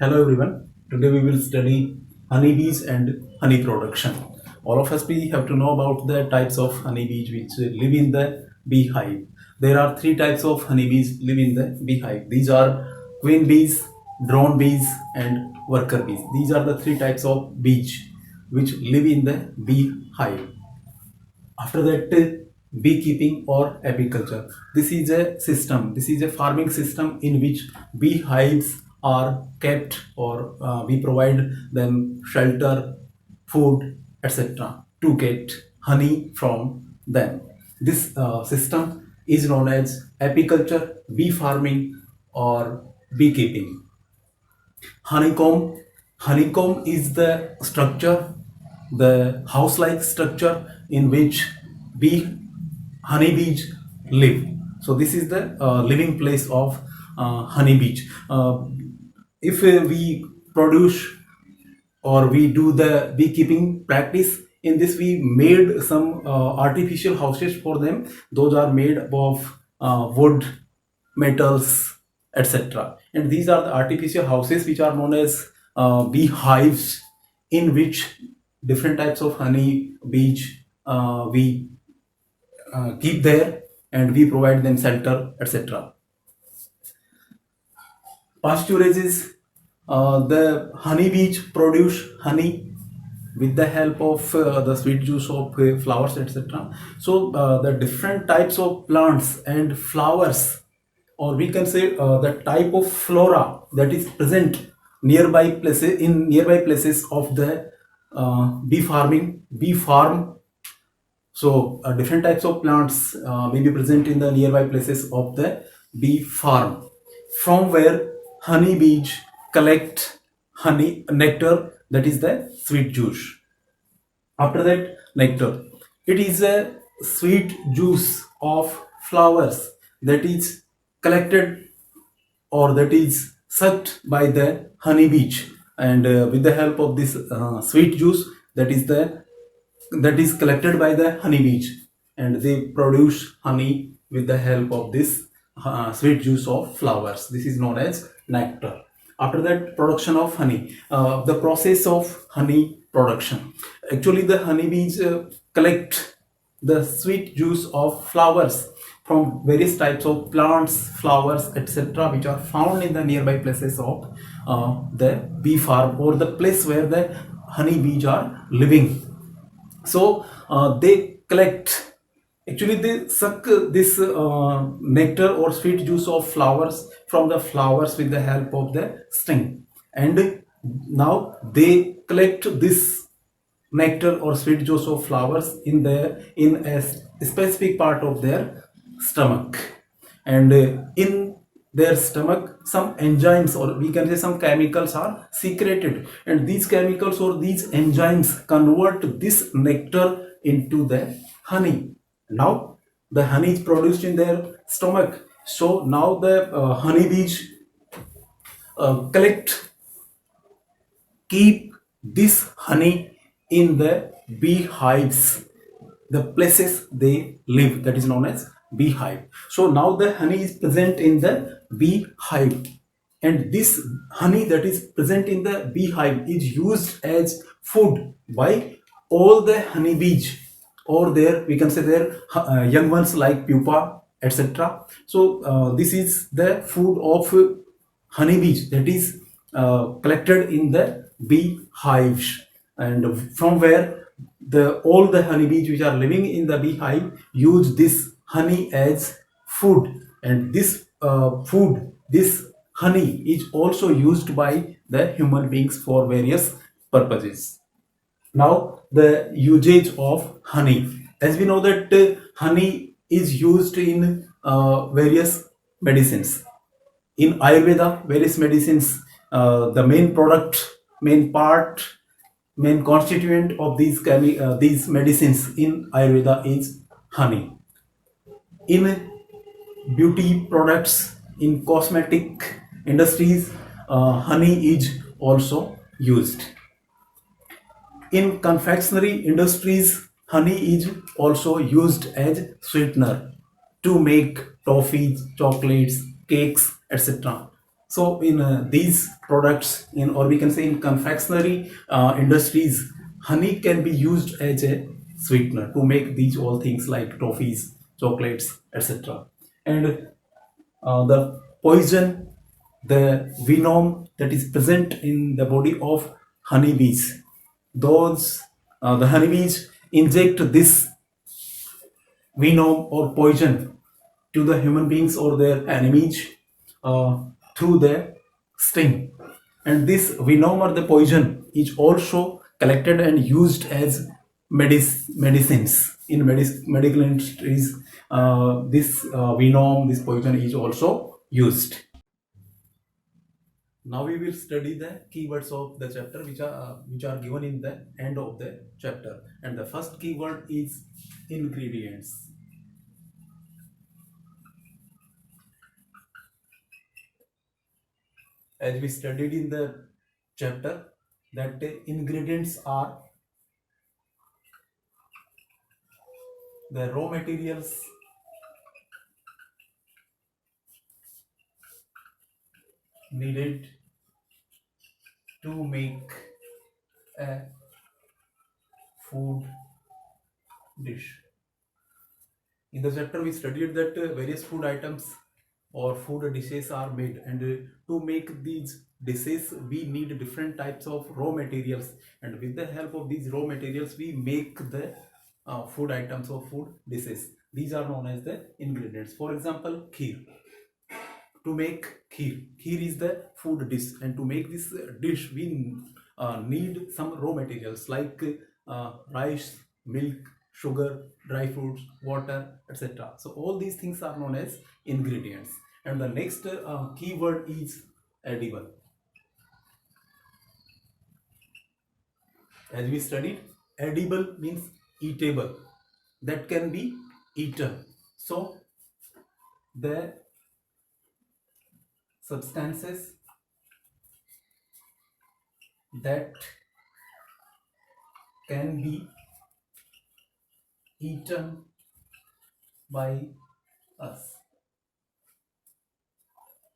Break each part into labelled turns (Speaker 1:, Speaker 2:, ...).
Speaker 1: Hello everyone. Today we will study honeybees and honey production. All of us we have to know about the types of honeybees which live in the beehive. There are three types of honeybees live in the beehive. These are queen bees, drone bees, and worker bees. These are the three types of bees which live in the beehive. After that, beekeeping or apiculture. This is a system. This is a farming system in which beehives are kept, or we provide them shelter, food, etc. to get honey from them. This system is known as apiculture, bee farming, or beekeeping. Honeycomb is the structure, the house-like structure in which bee honeybees live. So this is the living place of honeybees. If we produce or we do the beekeeping practice, in this we made some artificial houses for them. Those are made of wood, metals, etc. And these are the artificial houses which are known as beehives, in which different types of honey bees we keep there, and we provide them shelter, etc. Pasteurages, the honeybees produce honey with the help of the sweet juice of flowers, etc. So the different types of plants and flowers, or we can say the type of flora that is present nearby places of the bee farm. So different types of plants may be present in the nearby places of the bee farm, from where honeybees collect honey nectar, that is the sweet juice. After that, nectar. It is a sweet juice of flowers that is collected, or that is sucked by the honeybees, and with the help of this sweet juice, that is collected by the honeybees, and they produce honey with the help of this sweet juice of flowers. This is known as nectar. After that, production of honey, the process of honey production. Actually, the honeybees collect the sweet juice of flowers from various types of plants, flowers, etc., which are found in the nearby places of the bee farm, or the place where the honeybees are living. So they collect, actually they suck this nectar or sweet juice of flowers from the flowers with the help of the sting, and now they collect this nectar or sweet juice of flowers in a specific part of their stomach, and in their stomach some enzymes, or we can say some chemicals, are secreted, and these chemicals or these enzymes convert this nectar into the honey. Now the honey is produced in their stomach. So now the honeybees collect, keep this honey in the beehives, the places they live, that is known as beehive. So now the honey is present in the beehive, and this honey that is present in the beehive is used as food by all the honeybees, or their, we can say, their young ones like pupa, etc. So this is the food of honeybees that is collected in the beehives, and from where the all the honeybees which are living in the beehive use this honey as food, and this honey is also used by the human beings for various purposes. Now the usage of honey, as we know that honey is used in various medicines. In Ayurveda, various medicines, the main product, main part, main constituent of these medicines in Ayurveda is honey. In beauty products, in cosmetic industries, honey is also used. In confectionery industries, honey is also used as sweetener to make toffees, chocolates, cakes, etc. So in these products, in or we can say in confectionery industries, honey can be used as a sweetener to make these all things like toffees, chocolates, etc. And the poison, the venom that is present in the body of honeybees, those the honeybees inject this venom or poison to the human beings or their enemies uh, through their sting. And this venom or the poison is also collected and used as medicines in medical industries. This venom, this poison is also used. Now we will study the keywords of the chapter which are given in the end of the chapter. And the first keyword is ingredients. As we studied in the chapter, that ingredients are the raw materials needed to make a food dish. In the chapter, we studied that various food items or food dishes are made, and to make these dishes, we need different types of raw materials, and with the help of these raw materials, we make the food items or food dishes. These are known as the ingredients. For example, kheer. To make kheer is the food dish, and to make this dish we need some raw materials like rice, milk, sugar, dry fruits, water, etc. So all these things are known as ingredients. And the next keyword is edible. As we studied, edible means eatable, that can be eaten. So the substances that can be eaten by us,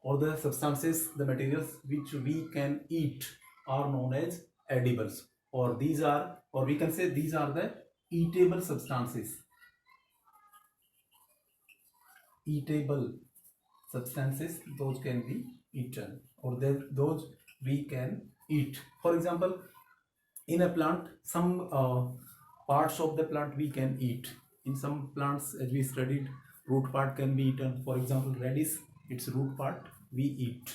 Speaker 1: or the substances, the materials which we can eat, are known as edibles, or these are, or we can say these are the eatable substances. Eatable substances, those can be eaten, or those we can eat. For example, in a plant, some parts of the plant we can eat. In some plants, as we studied, root part can be eaten. For example, radish, its root part we eat.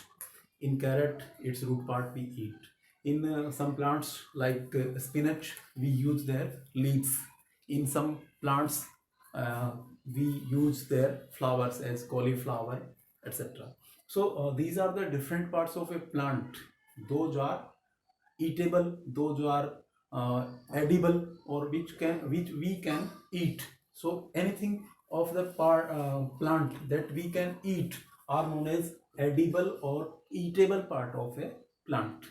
Speaker 1: In carrot, its root part we eat. In some plants like spinach, we use their leaves. In some plants, we use their flowers as cauliflower, etc. So these are the different parts of a plant. Those are eatable, those are edible, or which we can eat. So anything of the plant that we can eat are known as edible or eatable part of a plant.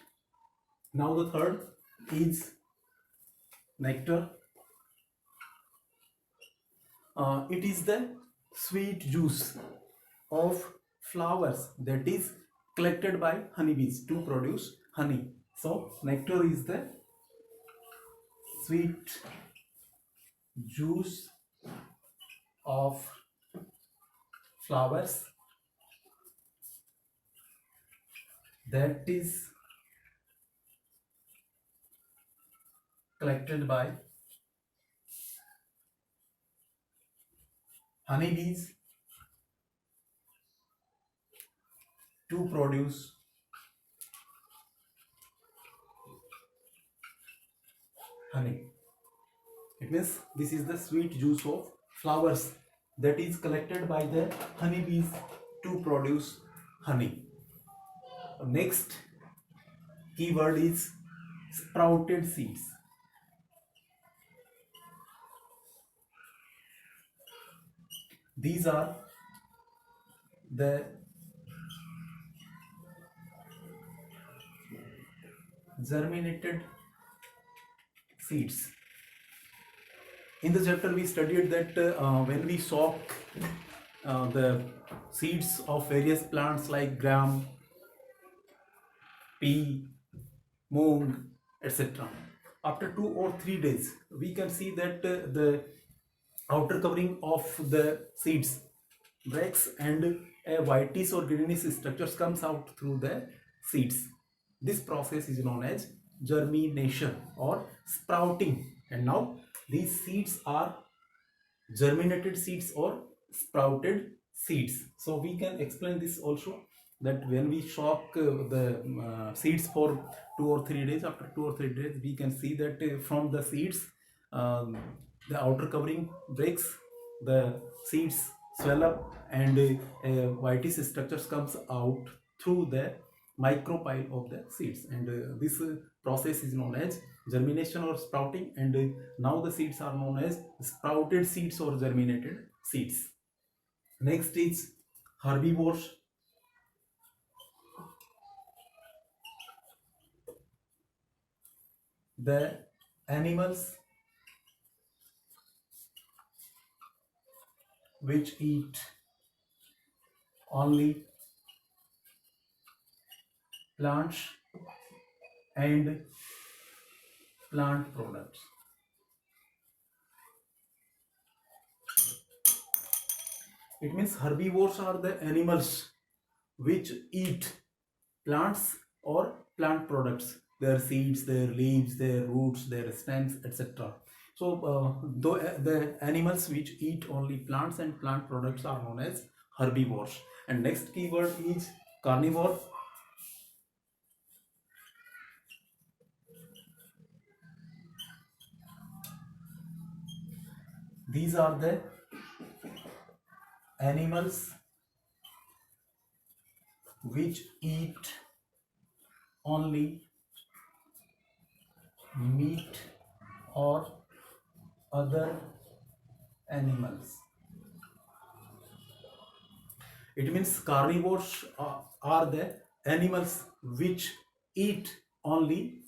Speaker 1: Now the third is nectar. It is the sweet juice of flowers that is collected by honeybees to produce honey. So nectar is the sweet juice of flowers that is collected by honeybees to produce honey. It means this is the sweet juice of flowers that is collected by the honeybees to produce honey. Next keyword is sprouted seeds. These are the germinated seeds. In the chapter, we studied that when we soak the seeds of various plants like gram, pea, moong, etc. After 2 or 3 days, we can see that the outer covering of the seeds breaks and a whitish or greenish structures comes out through the seeds. This process is known as germination or sprouting. And now these seeds are germinated seeds or sprouted seeds. So we can explain this also, that when we shock the seeds for 2 or 3 days, after 2 or 3 days we can see that from the seeds the outer covering breaks, the seeds swell up and whitish structures comes out through the micropyle of the seeds, and this process is known as germination or sprouting, and now the seeds are known as sprouted seeds or germinated seeds. Next is herbivores. The animals which eat only plants and plant products. It means herbivores are the animals which eat plants or plant products, their seeds, their leaves, their roots, their stems, etc. So, the animals which eat only plants and plant products are known as herbivores. And next keyword is carnivore. These are the animals which eat only meat or other animals. It means carnivores are the animals which eat only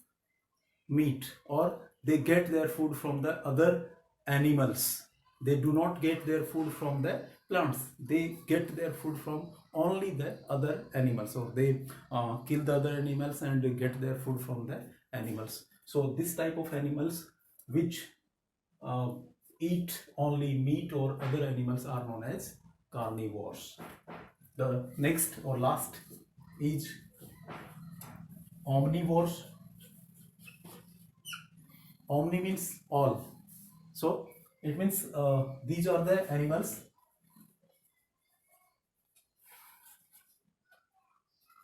Speaker 1: meat, or they get their food from the other animals. They do not get their food from the plants, they get their food from only the other animals, or they kill the other animals and get their food from the animals. So this type of animals which uh, eat only meat or other animals are known as carnivores. The next or last is omnivores. Omni means all. So it means these are the animals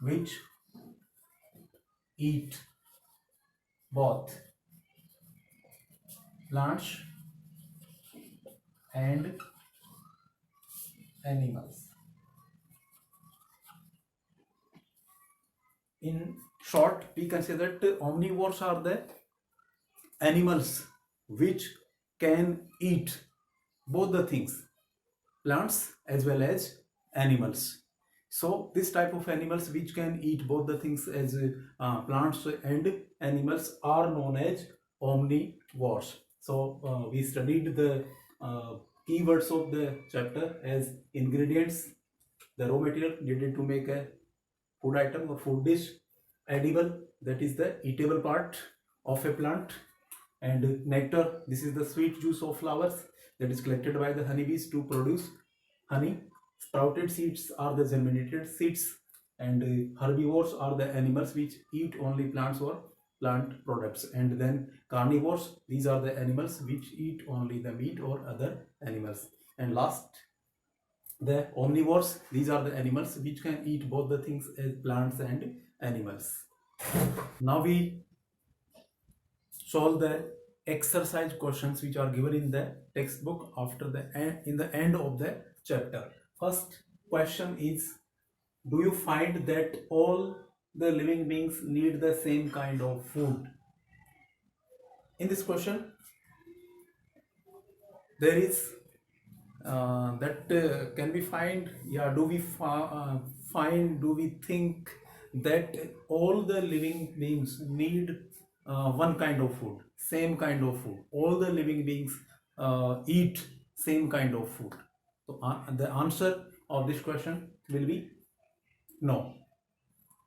Speaker 1: which eat both plants and animals. In short, we can say that omnivores are the animals which can eat both the things, plants as well as animals. So this type of animals which can eat both the things as plants and animals are known as omnivores. So we studied the keywords of the chapter as ingredients, the raw material needed to make a food item or food dish, edible, that is the eatable part of a plant, and nectar, this is the sweet juice of flowers that is collected by the honeybees to produce honey. Sprouted seeds are the germinated seeds, and herbivores are the animals which eat only plants or plant products, and then carnivores, these are the animals which eat only the meat or other animals, and last the omnivores, these are the animals which can eat both the things as plants and animals. Now we solve the exercise questions which are given in the textbook after the in the end of the chapter. First question is, do you find that all the living beings need the same kind of food? In this question, there is that can we find, yeah, do we find, do we think that all the living beings need one kind of food, same kind of food, all the living beings eat same kind of food? So the answer of this question will be no.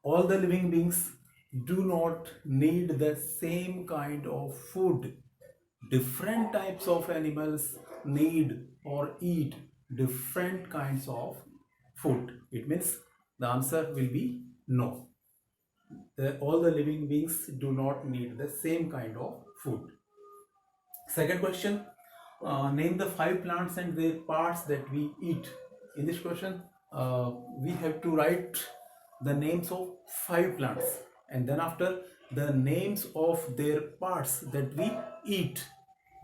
Speaker 1: All the living beings do not need the same kind of food. Different types of animals need or eat different kinds of food. It means the answer will be no. All the living beings do not need the same kind of food. Second question, name the five plants and their parts that we eat. In this question, we have to write the names of five plants and then after the names of their parts that we eat.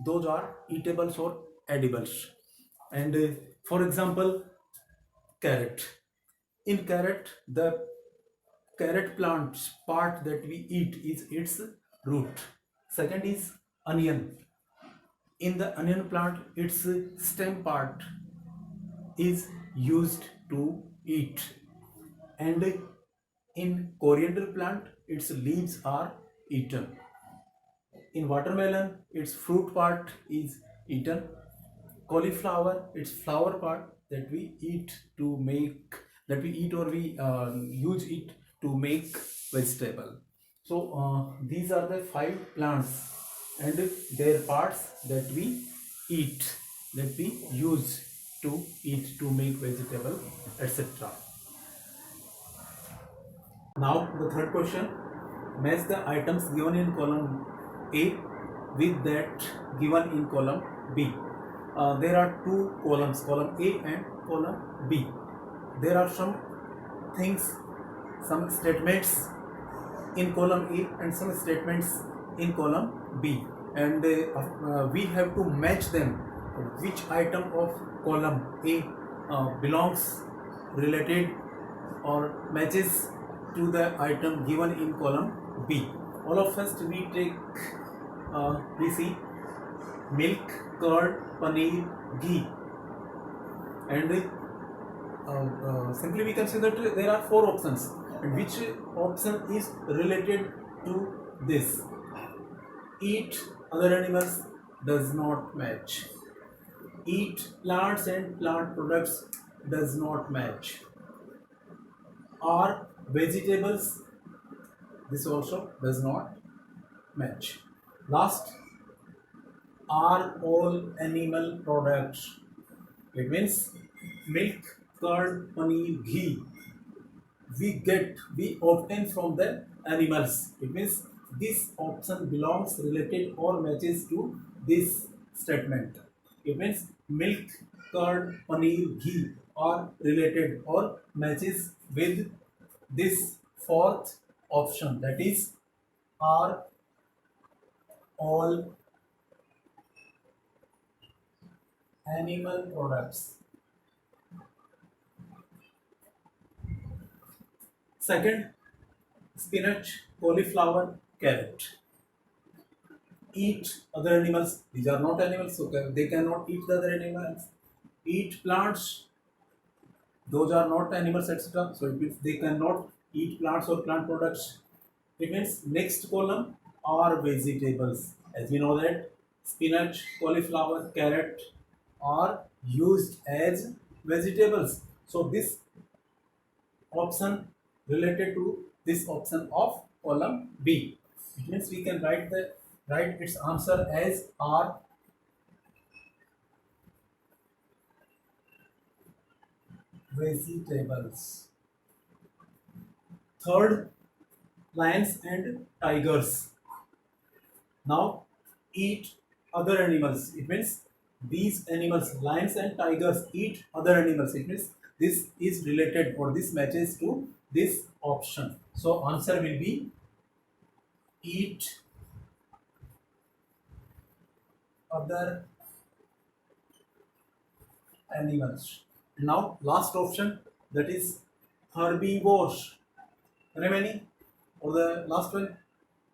Speaker 1: Those are eatables or edibles. And for example, carrot. In carrot, the carrot plant's part that we eat is its root. Second is onion. In the onion plant, its stem part is used to eat. And in coriander plant, its leaves are eaten. In watermelon, its fruit part is eaten. Cauliflower, its flower part that we eat to make, that we eat or we use it to make vegetable. So these are the five plants and their parts that we eat, that we use to eat to make vegetable, etc. Now the third question, match the items given in column A with that given in column B. There are two columns, column A and column B. There are some things, some statements in column A and some statements in column B, and we have to match them. Which item of column A belongs, related or matches to the item given in column B. All of us, we take, we see milk, curd, paneer, ghee, and simply we can say that there are four options, and which option is related to this? Eat other animals does not match. Eat plants and plant products does not match. Are vegetables, this also does not match. Last, are all animal products. It means milk, curd, paneer, ghee we obtain from the animals. It means this option belongs, related or matches to this statement. It means milk, curd, paneer, ghee are related or matches with this fourth option, that is, are all animal products. Second, spinach, cauliflower, carrot. Eat other animals. These are not animals, so they cannot eat the other animals. Eat plants. Those are not animals, etc. So it means they cannot eat plants or plant products. It means next column are vegetables. As we know that spinach, cauliflower, carrot are used as vegetables. So this option related to this option of column B. It means we can write its answer as are vegetables. Third, lions and tigers. Now eat other animals. It means these animals, lions and tigers, eat other animals. It means this is related or this matches to this option. So answer will be eat other animals. Now last option, that is herbivores. Remaining or the last one,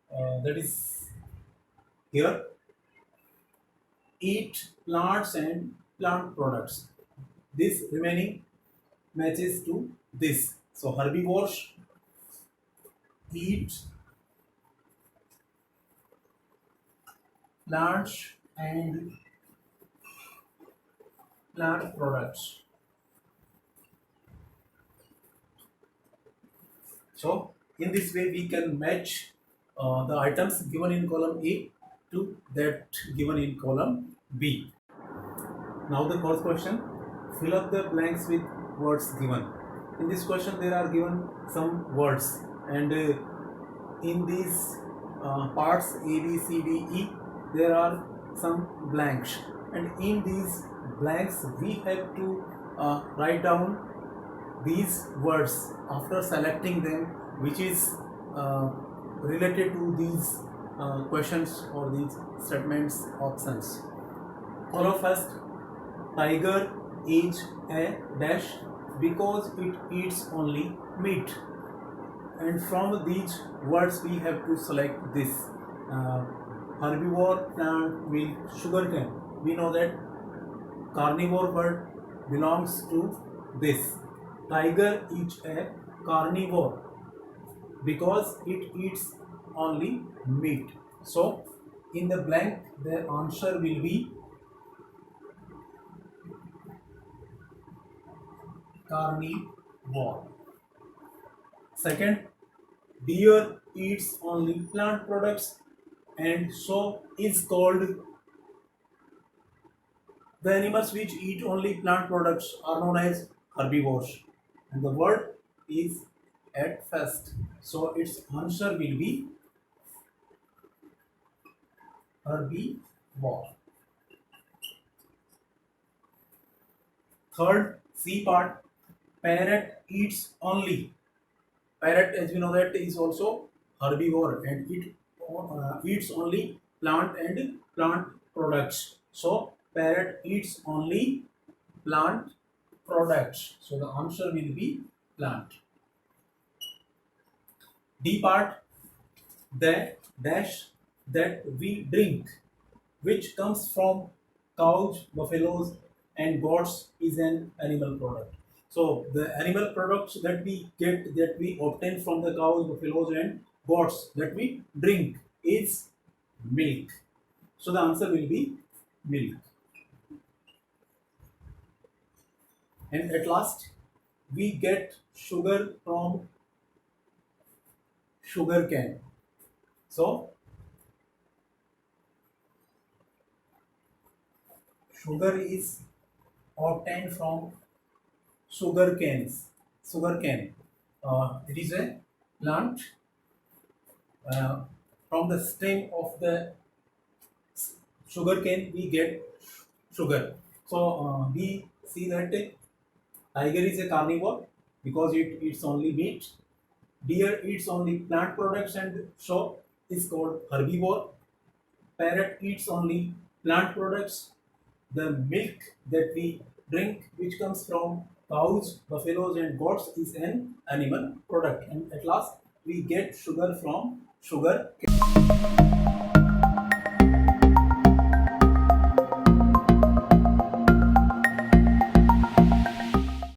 Speaker 1: that is here, eat plants and plant products. This remaining matches to this. So herbivores eat plants and plant products. So In this way, we can match the items given in column A to that given in column B. Now the first question, fill up the blanks with words given. In this question there are given some words, and in these parts A, B, C, D, E, there are some blanks, and in these blanks we have to write down these words after selecting them, which is related to these questions or these statements options. Follow first, tiger is a dash because it eats only meat, and from these words we have to select this herbivore plant with sugarcane. We know that carnivore word belongs to this. Tiger is a carnivore because it eats only meat. So in the blank the answer will be carnivore. Second, deer eats only plant products and so is called, the animals which eat only plant products are known as herbivores, and the word is at first. So its answer will be herbivore. Third, C part, parrot eats only. Parrot, as we know, that is also herbivore and it eats only plant and plant products. So parrot eats only plant products. So the answer will be plant. D part, the dash that we drink, which comes from cows, buffaloes, and goats, is an animal product. So the animal products that we get, that we obtain from the cows, buffaloes, and goats that we drink is milk. So the answer will be milk. And at last, we get sugar from sugar cane. So sugar is obtained from sugar canes. Sugar cane. It is a plant. From the stem of the sugar cane we get sugar. So we see that tiger is a carnivore because it eats only meat. Deer eats only plant products and so is called herbivore. Parrot eats only plant products. The milk that we drink, which comes from cows, buffaloes, and goats, is an animal product. And at last, we get sugar from sugar cane.